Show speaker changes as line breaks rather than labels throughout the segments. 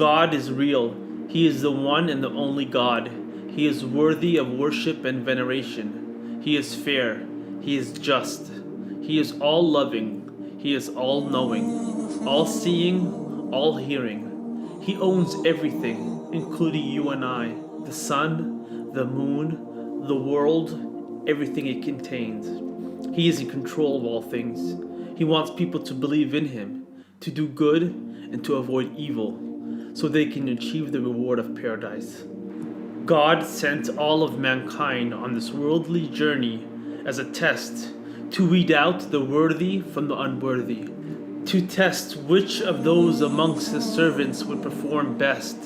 God is real. He is the one and the only God. He is worthy of worship and veneration. He is fair. He is just. He is all loving. He is all knowing, all seeing, all hearing. He owns everything, including you and I, the sun, the moon, the world, everything it contains. He is in control of all things. He wants people to believe in Him, to do good, and to avoid evil, so they can achieve the reward of paradise. God sent all of mankind on this worldly journey as a test to weed out the worthy from the unworthy, to test which of those amongst His servants would perform best.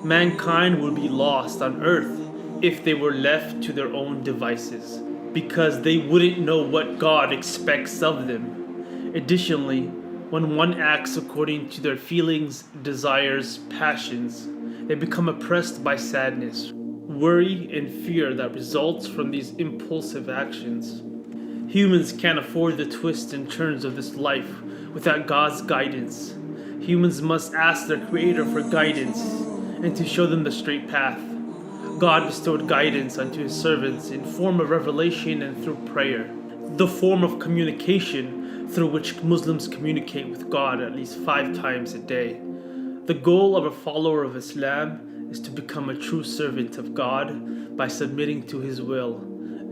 Mankind would be lost on earth if they were left to their own devices, because they wouldn't know what God expects of them. Additionally, when one acts according to their feelings, desires, passions, they become oppressed by sadness, worry, and fear that results from these impulsive actions. Humans can't afford the twists and turns of this life without God's guidance. Humans must ask their Creator for guidance and to show them the straight path. God bestowed guidance unto His servants in form of revelation and through prayer, the form of communication through which Muslims communicate with God at least 5 times a day. The goal of a follower of Islam is to become a true servant of God by submitting to His will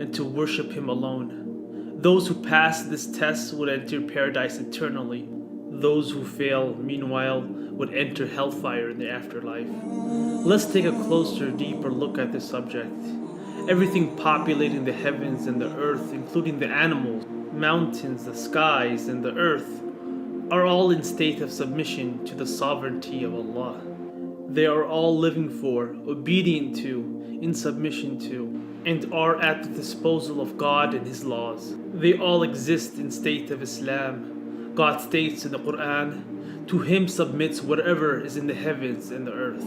and to worship Him alone. Those who pass this test would enter paradise eternally. Those who fail, meanwhile, would enter hellfire in the afterlife. Let's take a closer, deeper look at this subject. Everything populating the heavens and the earth, including the animals, mountains, the skies, and the earth, are all in state of submission to the sovereignty of Allah. They are all living for, obedient to, in submission to, and are at the disposal of God and His laws. They all exist in state of Islam. God states in the Quran, "To Him submits whatever is in the heavens and the earth."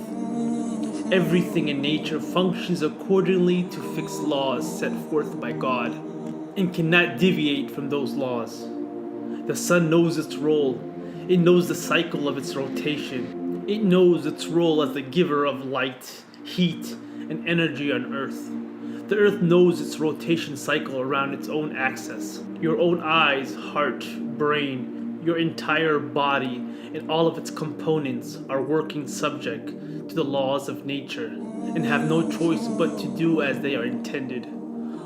Everything in nature functions accordingly to fixed laws set forth by God and cannot deviate from those laws. The sun knows its role. It knows the cycle of its rotation. It knows its role as the giver of light, heat, and energy on Earth. The Earth knows its rotation cycle around its own axis. Your own eyes, heart, brain, your entire body, and all of its components are working subject to the laws of nature and have no choice but to do as they are intended.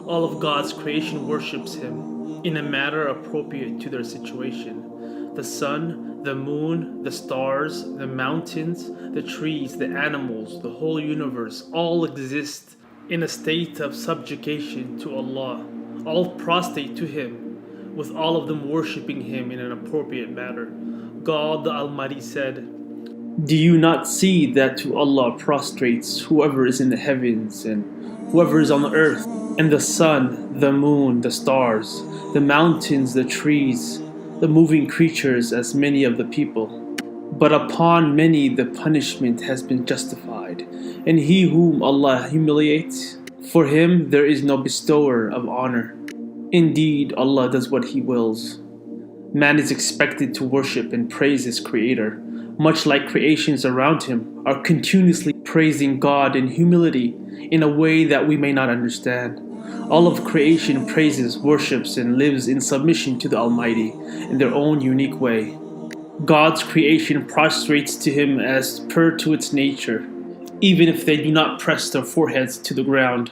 All of God's creation worships Him in a manner appropriate to their situation. The sun, the moon, the stars, the mountains, the trees, the animals, the whole universe all exist in a state of subjugation to Allah, all prostrate to Him, with all of them worshipping Him in an appropriate manner. God the Almighty said, "Do you not see that to Allah prostrates whoever is in the heavens and whoever is on the earth, and the sun, the moon, the stars, the mountains, the trees, the moving creatures, as many of the people? But upon many the punishment has been justified, and he whom Allah humiliates, for him there is no bestower of honor. Indeed, Allah does what He wills." Man is expected to worship and praise his Creator, much like creations around him are continuously praising God in humility in a way that we may not understand. All of creation praises, worships, and lives in submission to the Almighty in their own unique way. God's creation prostrates to Him as per to its nature, even if they do not press their foreheads to the ground.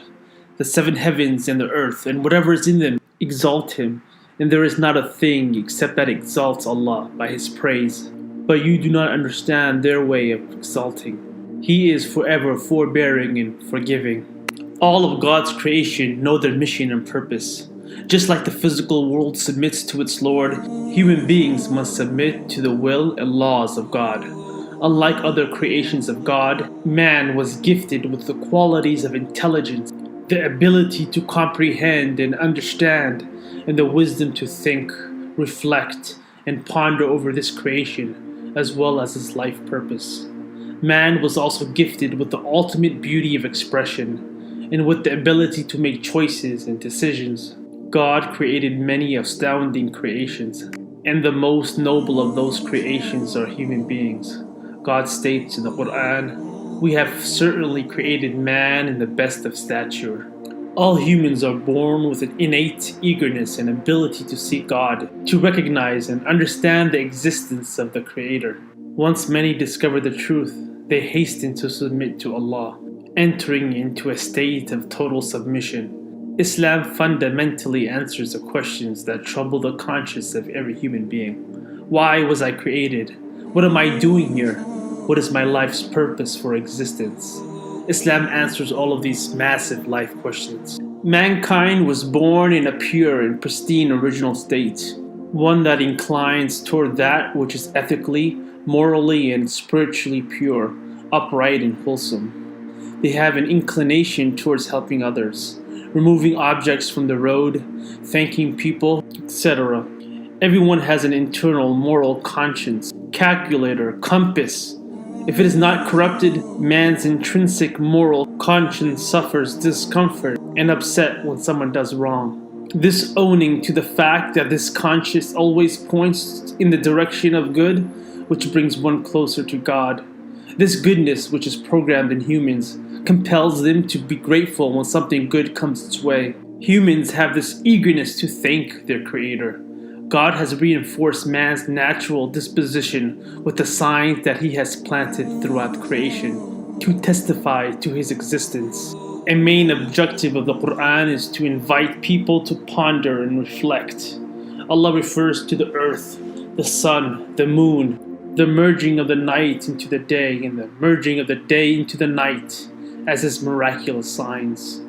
The 7 heavens and the earth and whatever is in them exalt Him, and there is not a thing except that exalts Allah by His praise. But you do not understand their way of exalting. He is forever forbearing and forgiving. All of God's creation know their mission and purpose. Just like the physical world submits to its Lord, human beings must submit to the will and laws of God. Unlike other creations of God, man was gifted with the qualities of intelligence, the ability to comprehend and understand, and the wisdom to think, reflect, and ponder over this creation, as well as its life purpose. Man was also gifted with the ultimate beauty of expression, and with the ability to make choices and decisions. God created many astounding creations, and the most noble of those creations are human beings. God states in the Quran, "We have certainly created man in the best of stature." All humans are born with an innate eagerness and ability to seek God, to recognize and understand the existence of the Creator. Once many discover the truth, they hasten to submit to Allah, entering into a state of total submission. Islam fundamentally answers the questions that trouble the conscience of every human being. Why was I created? What am I doing here? What is my life's purpose for existence? Islam answers all of these massive life questions. Mankind was born in a pure and pristine original state, one that inclines toward that which is ethically, morally, and spiritually pure, upright, and wholesome. They have an inclination towards helping others, removing objects from the road, thanking people, etc. Everyone has an internal moral conscience, calculator, compass. If it is not corrupted, man's intrinsic moral conscience suffers discomfort and upset when someone does wrong. This owning to the fact that this conscience always points in the direction of good, which brings one closer to God. This goodness, which is programmed in humans, compels them to be grateful when something good comes its way. Humans have this eagerness to thank their Creator. God has reinforced man's natural disposition with the signs that He has planted throughout creation to testify to His existence. A main objective of the Quran is to invite people to ponder and reflect. Allah refers to the earth, the sun, the moon, the merging of the night into the day, and the merging of the day into the night as His miraculous signs.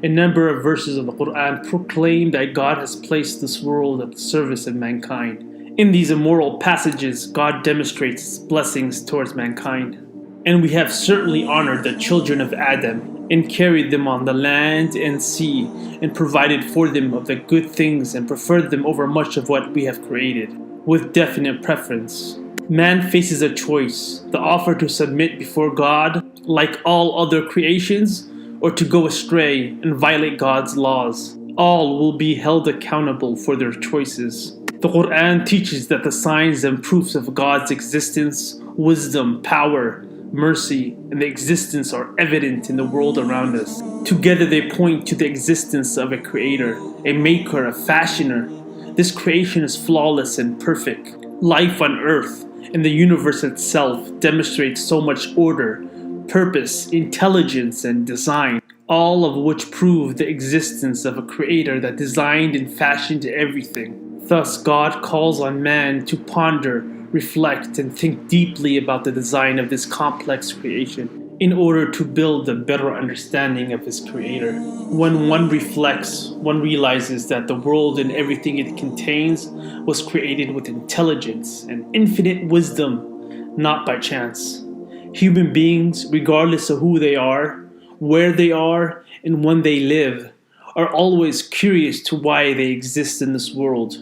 A number of verses of the Quran proclaim that God has placed this world at the service of mankind. In these immoral passages, God demonstrates His blessings towards mankind. And we have certainly honored the children of Adam and carried them on the land and sea and provided for them of the good things and preferred them over much of what we have created, with definite preference. Man faces a choice, the offer to submit before God like all other creations, or to go astray and violate God's laws. All will be held accountable for their choices. The Quran teaches that the signs and proofs of God's existence, wisdom, power, mercy, and the existence are evident in the world around us. Together they point to the existence of a creator, a maker, a fashioner. This creation is flawless and perfect. Life on earth and the universe itself demonstrates so much order, purpose, intelligence, and design, all of which prove the existence of a creator that designed and fashioned everything. Thus, God calls on man to ponder, reflect, and think deeply about the design of this complex creation in order to build a better understanding of His Creator. When one reflects, one realizes that the world and everything it contains was created with intelligence and infinite wisdom, not by chance. Human beings, regardless of who they are, where they are, and when they live, are always curious to why they exist in this world.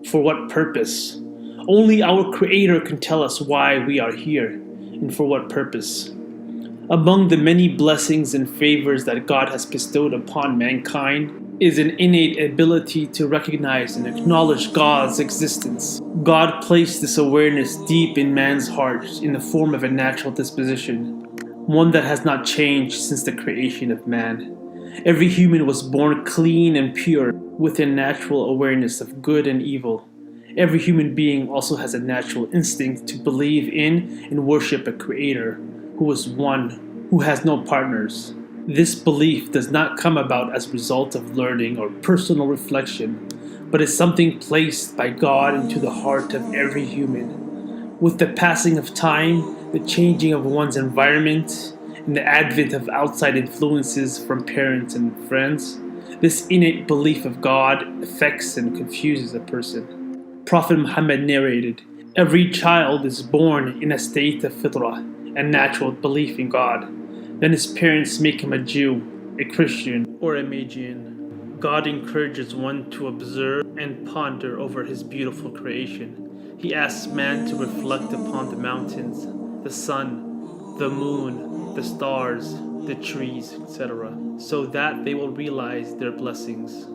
For what purpose? Only our Creator can tell us why we are here and for what purpose. Among the many blessings and favors that God has bestowed upon mankind is an innate ability to recognize and acknowledge God's existence. God placed this awareness deep in man's heart in the form of a natural disposition, one that has not changed since the creation of man. Every human was born clean and pure with a natural awareness of good and evil. Every human being also has a natural instinct to believe in and worship a creator who is one, who has no partners. This belief does not come about as a result of learning or personal reflection, but is something placed by God into the heart of every human. With the passing of time, the changing of one's environment, and the advent of outside influences from parents and friends, this innate belief of God affects and confuses a person. Prophet Muhammad narrated, "Every child is born in a state of fitrah, a natural belief in God. Then his parents make him a Jew, a Christian, or a Magian. God encourages one to observe and ponder over His beautiful creation. He asks man to reflect upon the mountains, the sun, the moon, the stars, the trees, etc., so that they will realize their blessings.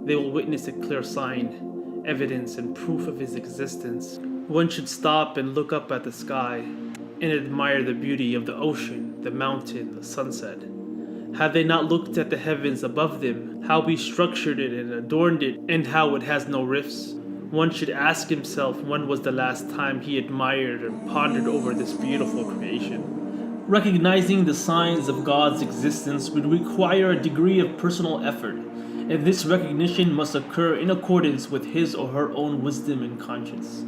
They will witness a clear sign, evidence, and proof of His existence. One should stop and look up at the sky. and admire the beauty of the ocean, the mountain, the sunset? Have they not looked at the heavens above them, how we structured it and adorned it, and how it has no rifts? One should ask himself when was the last time he admired and pondered over this beautiful creation. Recognizing the signs of God's existence would require a degree of personal effort, and this recognition must occur in accordance with his or her own wisdom and conscience.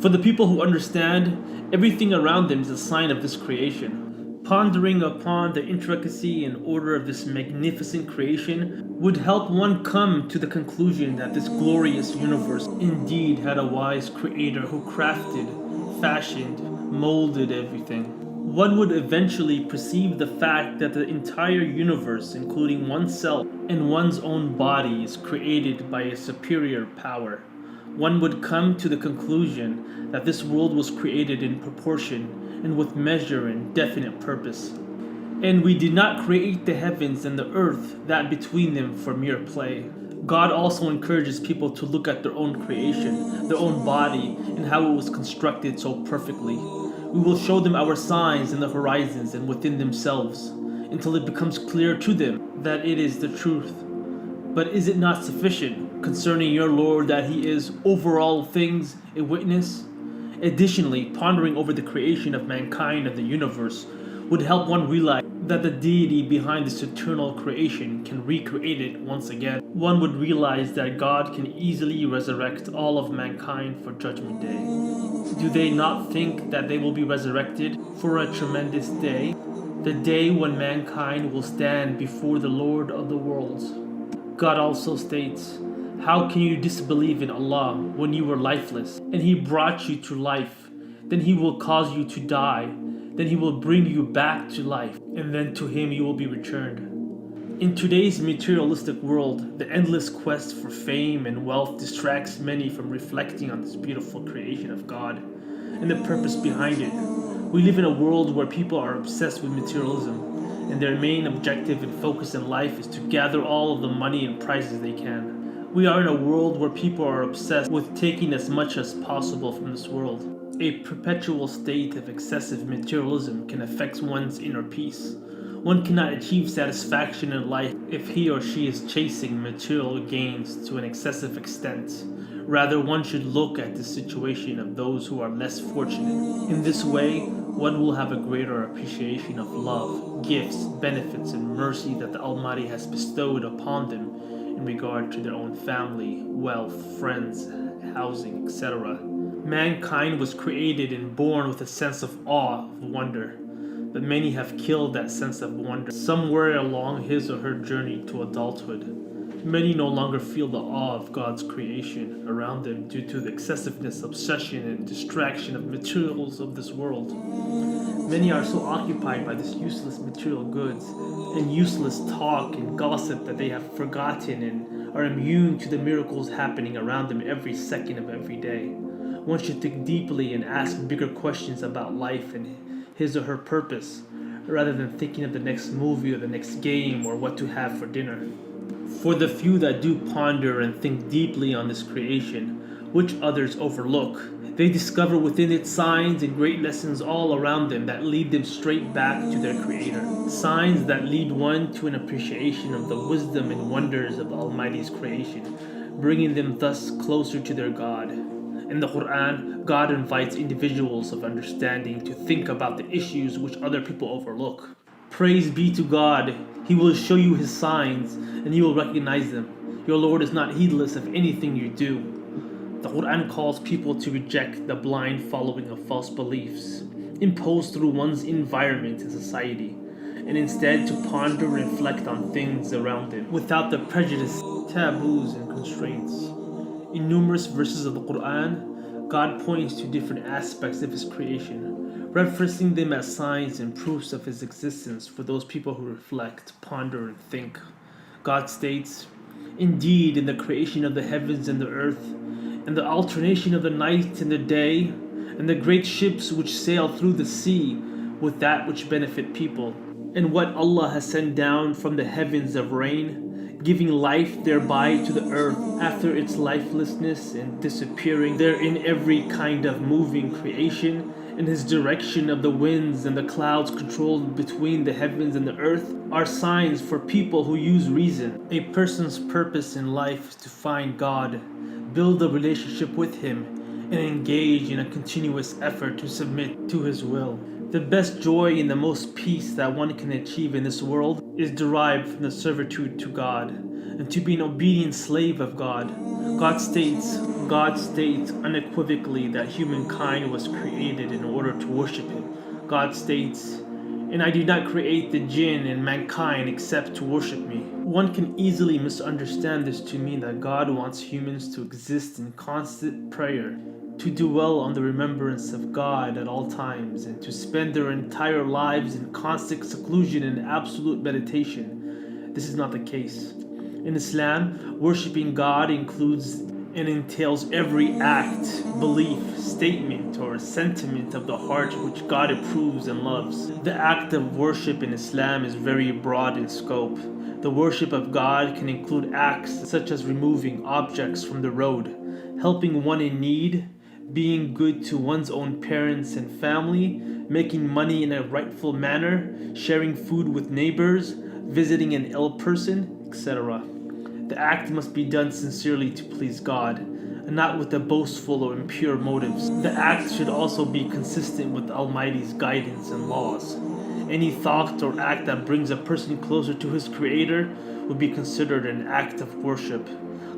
For the people who understand, everything around them is a sign of this creation. Pondering upon the intricacy and order of this magnificent creation would help one come to the conclusion that this glorious universe indeed had a wise creator who crafted, fashioned, molded everything. One would eventually perceive the fact that the entire universe, including oneself and one's own body, is created by a superior power. One would come to the conclusion that this world was created in proportion and with measure and definite purpose. And we did not create the heavens and the earth, that between them, for mere play. God also encourages people to look at their own creation, their own body, and how it was constructed so perfectly. We will show them our signs in the horizons and within themselves, until it becomes clear to them that it is the truth. But is it not sufficient concerning your Lord that He is over all things a witness? Additionally, pondering over the creation of mankind and the universe would help one realize that the deity behind this eternal creation can recreate it once again. One would realize that God can easily resurrect all of mankind for Judgment Day. Do they not think that they will be resurrected for a tremendous day? The day when mankind will stand before the Lord of the worlds. God also states, "How can you disbelieve in Allah when you were lifeless, and He brought you to life? Then He will cause you to die. Then He will bring you back to life, and then to Him you will be returned." In today's materialistic world, the endless quest for fame and wealth distracts many from reflecting on this beautiful creation of God and the purpose behind it. We live in a world where people are obsessed with materialism, and their main objective and focus in life is to gather all of the money and prizes they can. We are in a world where people are obsessed with taking as much as possible from this world. A perpetual state of excessive materialism can affect one's inner peace. One cannot achieve satisfaction in life if he or she is chasing material gains to an excessive extent. Rather, one should look at the situation of those who are less fortunate. In this way, one will have a greater appreciation of love, gifts, benefits, and mercy that the Almighty has bestowed upon them in regard to their own family, wealth, friends, housing, etc. Mankind was created and born with a sense of awe, of wonder, but many have killed that sense of wonder somewhere along his or her journey to adulthood. Many no longer feel the awe of God's creation around them due to the excessiveness, obsession, and distraction of materials of this world. Many are so occupied by this useless material goods and useless talk and gossip that they have forgotten and are immune to the miracles happening around them every second of every day. One should think deeply and ask bigger questions about life and his or her purpose, rather than thinking of the next movie or the next game or what to have for dinner. For the few that do ponder and think deeply on this creation, which others overlook, they discover within it signs and great lessons all around them that lead them straight back to their Creator. Signs that lead one to an appreciation of the wisdom and wonders of the Almighty's creation, bringing them thus closer to their God. In the Quran, God invites individuals of understanding to think about the issues which other people overlook. Praise be to God, He will show you His signs, and you will recognize them. Your Lord is not heedless of anything you do. The Quran calls people to reject the blind following of false beliefs, imposed through one's environment and society, and instead to ponder and reflect on things around them, without the prejudice, taboos, and constraints. In numerous verses of the Quran, God points to different aspects of His creation, referencing them as signs and proofs of His existence for those people who reflect, ponder, and think. God states, "Indeed, in the creation of the heavens and the earth, and the alternation of the night and the day, and the great ships which sail through the sea, with that which benefit people, and what Allah has sent down from the heavens of rain, giving life thereby to the earth after its lifelessness and disappearing therein every kind of moving creation, and his direction of the winds and the clouds controlled between the heavens and the earth are signs for people who use reason. A person's purpose in life is to find God, build a relationship with him, and engage in a continuous effort to submit to his will. The best joy and the most peace that one can achieve in this world is derived from the servitude to God and to be an obedient slave of God. God states unequivocally that humankind was created in order to worship him. God states, "And I did not create the jinn and mankind except to worship me." One can easily misunderstand this to mean that God wants humans to exist in constant prayer, to dwell on the remembrance of God at all times, and to spend their entire lives in constant seclusion and absolute meditation. This is not the case. In Islam, worshipping God includes and entails every act, belief, statement, or sentiment of the heart which God approves and loves. The act of worship in Islam is very broad in scope. The worship of God can include acts such as removing objects from the road, helping one in need, being good to one's own parents and family, making money in a rightful manner, sharing food with neighbors, visiting an ill person, etc. The act must be done sincerely to please God, and not with the boastful or impure motives. The act should also be consistent with the Almighty's guidance and laws. Any thought or act that brings a person closer to his Creator would be considered an act of worship.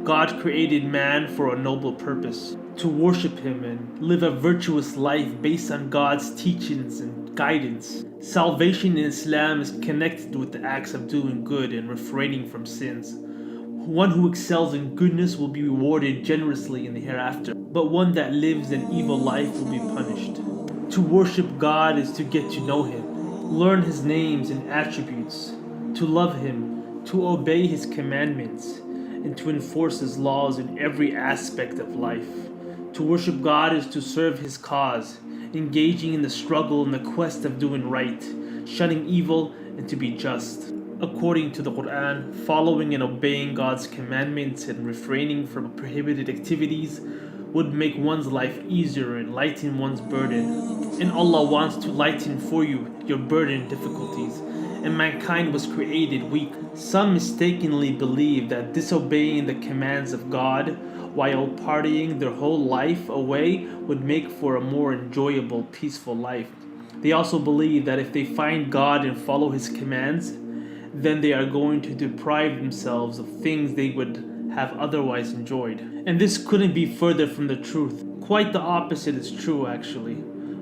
God created man for a noble purpose, to worship him and live a virtuous life based on God's teachings and guidance. Salvation in Islam is connected with the acts of doing good and refraining from sins. One who excels in goodness will be rewarded generously in the hereafter, but one that lives an evil life will be punished. To worship God is to get to know him, learn his names and attributes, to love him, to obey his commandments, and to enforce his laws in every aspect of life. To worship God is to serve his cause, engaging in the struggle and the quest of doing right, shunning evil, and to be just. According to the Quran, following and obeying God's commandments and refraining from prohibited activities would make one's life easier and lighten one's burden. And Allah wants to lighten for you your burden and difficulties. And mankind was created weak. Some mistakenly believe that disobeying the commands of God while partying their whole life away would make for a more enjoyable, peaceful life. They also believe that if they find God and follow his commands, then they are going to deprive themselves of things they would have otherwise enjoyed. And this couldn't be further from the truth. Quite the opposite is true, actually.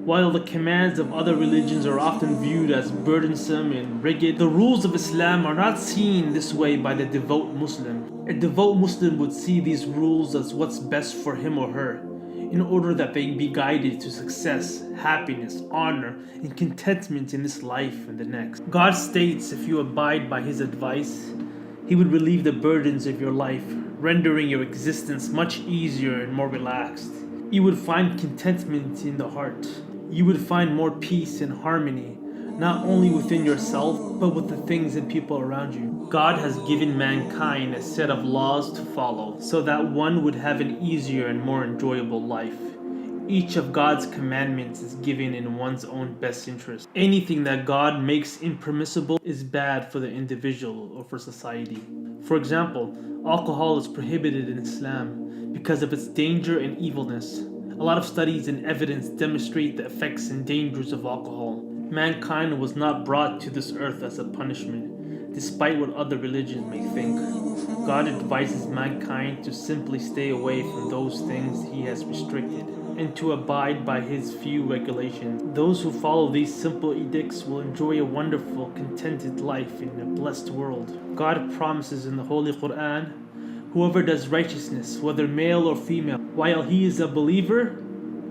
While the commands of other religions are often viewed as burdensome and rigid, the rules of Islam are not seen this way by the devout Muslim. A devout Muslim would see these rules as what's best for him or her, in order that they be guided to success, happiness, honor, and contentment in this life and the next. God states if you abide by his advice, he would relieve the burdens of your life, rendering your existence much easier and more relaxed. You would find contentment in the heart. You would find more peace and harmony, not only within yourself, but with the things and people around you. God has given mankind a set of laws to follow, so that one would have an easier and more enjoyable life. Each of God's commandments is given in one's own best interest. Anything that God makes impermissible is bad for the individual or for society. For example, alcohol is prohibited in Islam because of its danger and evilness. A lot of studies and evidence demonstrate the effects and dangers of alcohol. Mankind was not brought to this earth as a punishment, despite what other religions may think. God advises mankind to simply stay away from those things he has restricted, and to abide by his few regulations. Those who follow these simple edicts will enjoy a wonderful, contented life in a blessed world. God promises in the Holy Quran, whoever does righteousness, whether male or female, while he is a believer,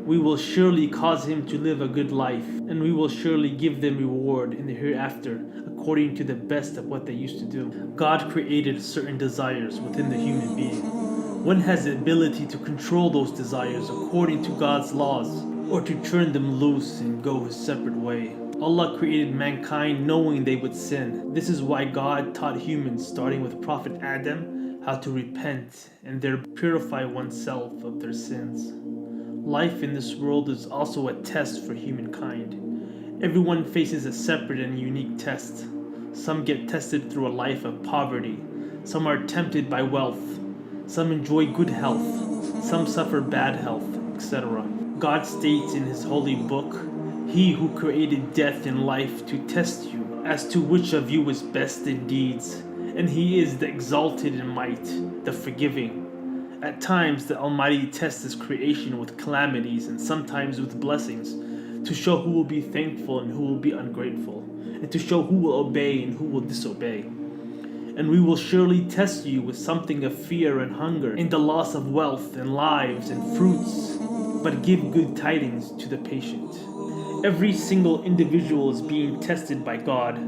we will surely cause him to live a good life, and we will surely give them reward in the hereafter, according to the best of what they used to do. God created certain desires within the human being. One has the ability to control those desires according to God's laws, or to turn them loose and go his separate way. Allah created mankind knowing they would sin. This is why God taught humans, starting with Prophet Adam, how to repent and there purify oneself of their sins. Life in this world is also a test for humankind. Everyone faces a separate and unique test. Some get tested through a life of poverty. Some are tempted by wealth. Some enjoy good health. Some suffer bad health, etc. God states in His holy book, "He who created death and life to test you as to which of you is best in deeds, and He is the exalted in might, the forgiving." At times, the Almighty tests His creation with calamities and sometimes with blessings to show who will be thankful and who will be ungrateful, and to show who will obey and who will disobey. And we will surely test you with something of fear and hunger, in the loss of wealth and lives and fruits, but give good tidings to the patient. Every single individual is being tested by God.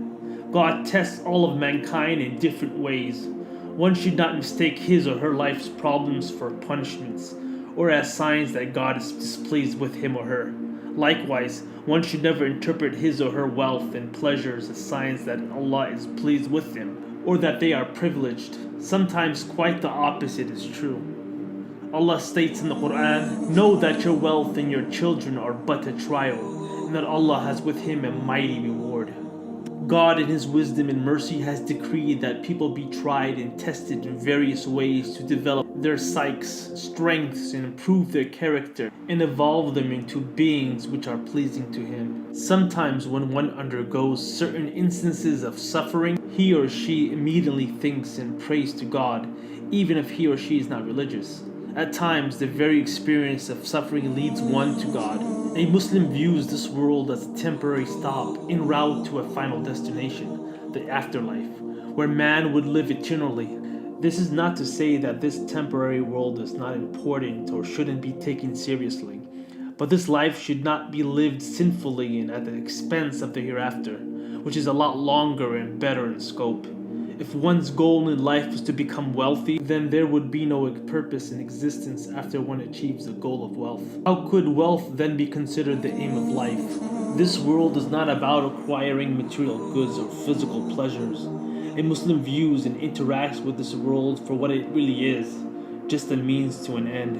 God tests all of mankind in different ways. One should not mistake his or her life's problems for punishments, or as signs that God is displeased with him or her. Likewise, one should never interpret his or her wealth and pleasures as signs that Allah is pleased with them, or that they are privileged. Sometimes quite the opposite is true. Allah states in the Quran, "Know that your wealth and your children are but a trial, and that Allah has with Him a mighty reward." God in His wisdom and mercy has decreed that people be tried and tested in various ways to develop their psyches, strengths, and improve their character, and evolve them into beings which are pleasing to Him. Sometimes when one undergoes certain instances of suffering, he or she immediately thinks and prays to God, even if he or she is not religious. At times, the very experience of suffering leads one to God. A Muslim views this world as a temporary stop en route to a final destination, the afterlife, where man would live eternally. This is not to say that this temporary world is not important or shouldn't be taken seriously, but this life should not be lived sinfully and at the expense of the hereafter, which is a lot longer and better in scope. If one's goal in life is to become wealthy, then there would be no purpose in existence after one achieves the goal of wealth. How could wealth then be considered the aim of life? This world is not about acquiring material goods or physical pleasures. A Muslim views and interacts with this world for what it really is, just a means to an end.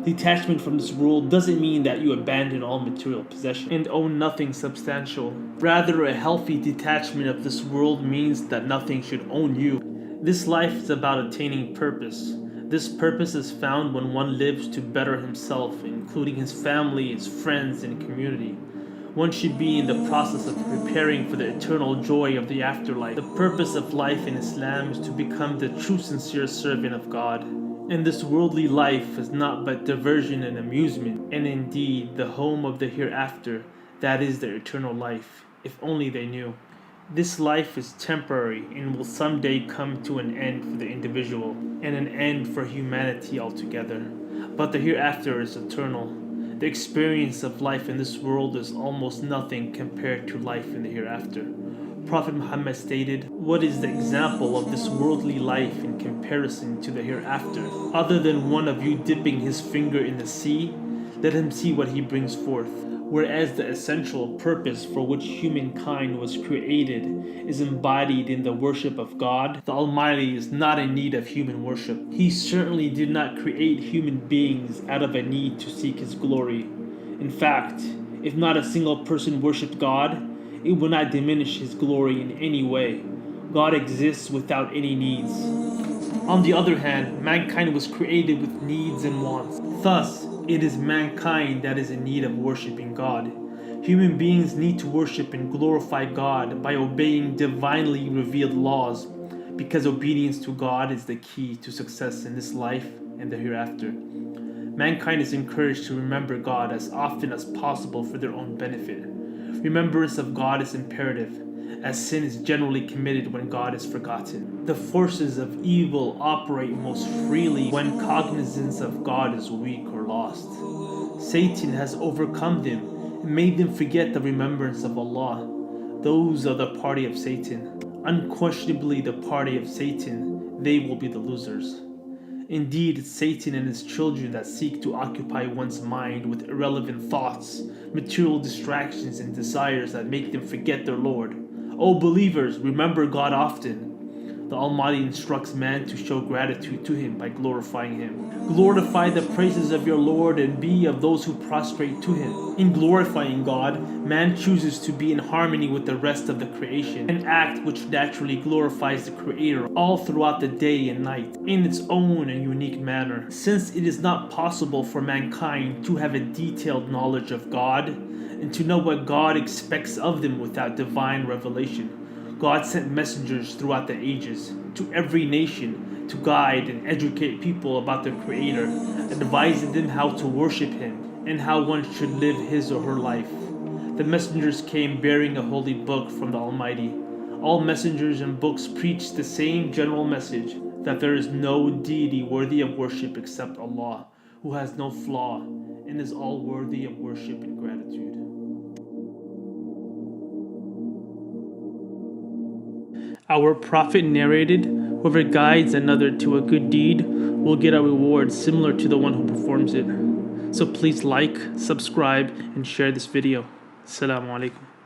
Detachment from this world doesn't mean that you abandon all material possession and own nothing substantial. Rather, a healthy detachment of this world means that nothing should own you. This life is about attaining purpose. This purpose is found when one lives to better himself, including his family, his friends, and community. One should be in the process of preparing for the eternal joy of the afterlife. The purpose of life in Islam is to become the true sincere servant of God. And this worldly life is not but diversion and amusement, and indeed the home of the hereafter, that is the eternal life, if only they knew. This life is temporary and will someday come to an end for the individual, and an end for humanity altogether. But the hereafter is eternal. The experience of life in this world is almost nothing compared to life in the hereafter. Prophet Muhammad stated, "What is the example of this worldly life in comparison to the hereafter? Other than one of you dipping his finger in the sea, let him see what he brings forth." Whereas the essential purpose for which humankind was created is embodied in the worship of God, the Almighty is not in need of human worship. He certainly did not create human beings out of a need to seek His glory. In fact, if not a single person worshipped God, it will not diminish His glory in any way. God exists without any needs. On the other hand, mankind was created with needs and wants. Thus, it is mankind that is in need of worshiping God. Human beings need to worship and glorify God by obeying divinely revealed laws, because obedience to God is the key to success in this life and the hereafter. Mankind is encouraged to remember God as often as possible for their own benefit. Remembrance of God is imperative, as sin is generally committed when God is forgotten. The forces of evil operate most freely when cognizance of God is weak or lost. Satan has overcome them and made them forget the remembrance of Allah. Those are the party of Satan. Unquestionably the party of Satan, they will be the losers. Indeed, it's Satan and his children that seek to occupy one's mind with irrelevant thoughts, material distractions, and desires that make them forget their Lord. O believers, remember God often. The Almighty instructs man to show gratitude to Him by glorifying Him. Glorify the praises of your Lord and be of those who prostrate to Him. In glorifying God, man chooses to be in harmony with the rest of the creation, an act which naturally glorifies the Creator all throughout the day and night, in its own and unique manner. Since it is not possible for mankind to have a detailed knowledge of God and to know what God expects of them without divine revelation, God sent messengers throughout the ages to every nation to guide and educate people about their Creator, advising them how to worship Him and how one should live his or her life. The messengers came bearing a holy book from the Almighty. All messengers and books preach the same general message, that there is no deity worthy of worship except Allah, who has no flaw and is all worthy of worship and gratitude. Our Prophet narrated, whoever guides another to a good deed will get a reward similar to the one who performs it. So please like, subscribe, and share this video. Assalamu alaikum.